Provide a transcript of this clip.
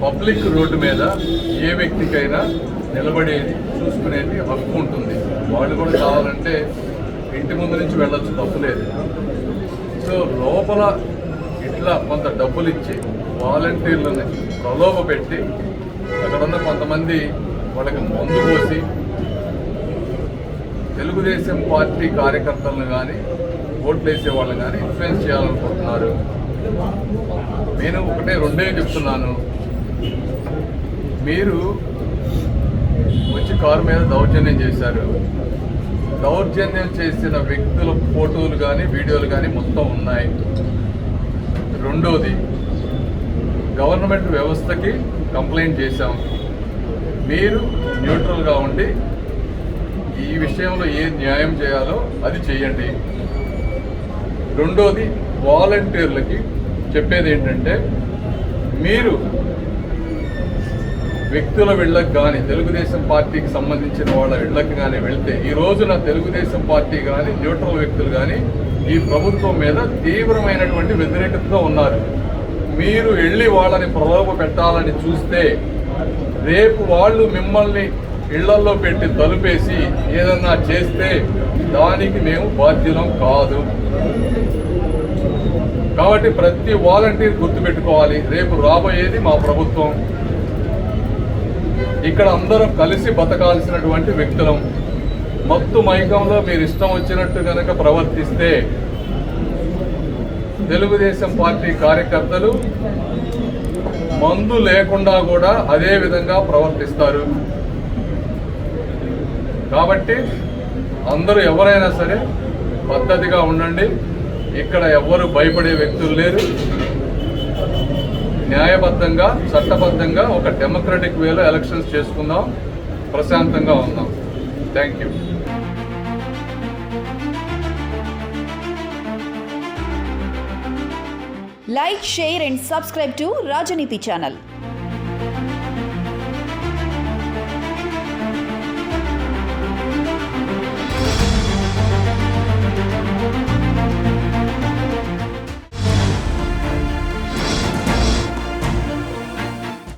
Public road మీద ఏ వ్యక్తికైనా నిలబడేది చూసుకునేది హక్కు ఉంటుంది. వాళ్ళు కూడా కావాలంటే ఇంటి ముందు నుంచి వెళ్ళొచ్చు, తప్పులేదు. సో లోపల ఇట్లా కొంత డబ్బులు ఇచ్చి వాలంటీర్లను ప్రలోభ పెట్టి అక్కడ ఉన్న కొంతమంది వాళ్ళకి మందు పోసి తెలుగుదేశం పార్టీ కార్యకర్తలను కానీ ఓట్లు వేసే వాళ్ళని కానీ ఇన్ఫ్లుయెన్స్ చేయాలనుకుంటున్నారు. నేను రెండే చెప్తున్నాను. మీరు వచ్చి కారు మీద దౌర్జన్యం చేశారు. దౌర్జన్యం చేసిన వ్యక్తుల ఫోటోలు కానీ వీడియోలు కానీ మొత్తం ఉన్నాయి. రెండోది, గవర్నమెంట్ వ్యవస్థకి కంప్లైంట్ చేశాం. మీరు న్యూట్రల్గా ఉండి ఈ విషయంలో ఏ న్యాయం చేయాలో అది చేయండి. రెండోది, వాలంటీర్లకి చెప్పేది ఏంటంటే, మీరు వ్యక్తుల ఇళ్ళకి కానీ తెలుగుదేశం పార్టీకి సంబంధించిన వాళ్ళ ఇళ్ళకి కానీ వెళ్తే ఈ రోజున తెలుగుదేశం పార్టీ కానీ న్యూట్రల్ వ్యక్తులు కానీ ఈ ప్రభుత్వం మీద తీవ్రమైనటువంటి వ్యతిరేకతతో ఉన్నారు. మీరు వెళ్ళి వాళ్ళని ప్రలోభ పెట్టాలని చూస్తే రేపు వాళ్ళు మిమ్మల్ని ఇళ్లల్లో పెట్టి తలుపేసి ఏదన్నా చేస్తే దానికి మేము బాధ్యులం కాదు. కాబట్టి ప్రతి వాలంటీర్ గుర్తుపెట్టుకోవాలి, రేపు రాబోయేది మా ప్రభుత్వం. ఇక్కడ అందరం కలిసి బతకాల్సినటువంటి వ్యక్తులం. మత్తు మైకంలో మీరు ఇష్టం వచ్చినట్టు కనుక ప్రవర్తిస్తే తెలుగుదేశం పార్టీ కార్యకర్తలు మందు లేకుండా కూడా అదే విధంగా ప్రవర్తిస్తారు. కాబట్టి అందరూ ఎవరైనా సరే పద్ధతిగా ఉండండి. ఇక్కడ ఎవ్వరు భయపడే వ్యక్తులు లేరు. న్యాయబద్ధంగా చట్టబద్ధంగా ఒక డెమోక్రటిక్ వేలో ఎలక్షన్స్ చేసుకుందాం, ప్రశాంతంగా ఉందాం. Thank you. Like, share and subscribe to Rajaniti channel.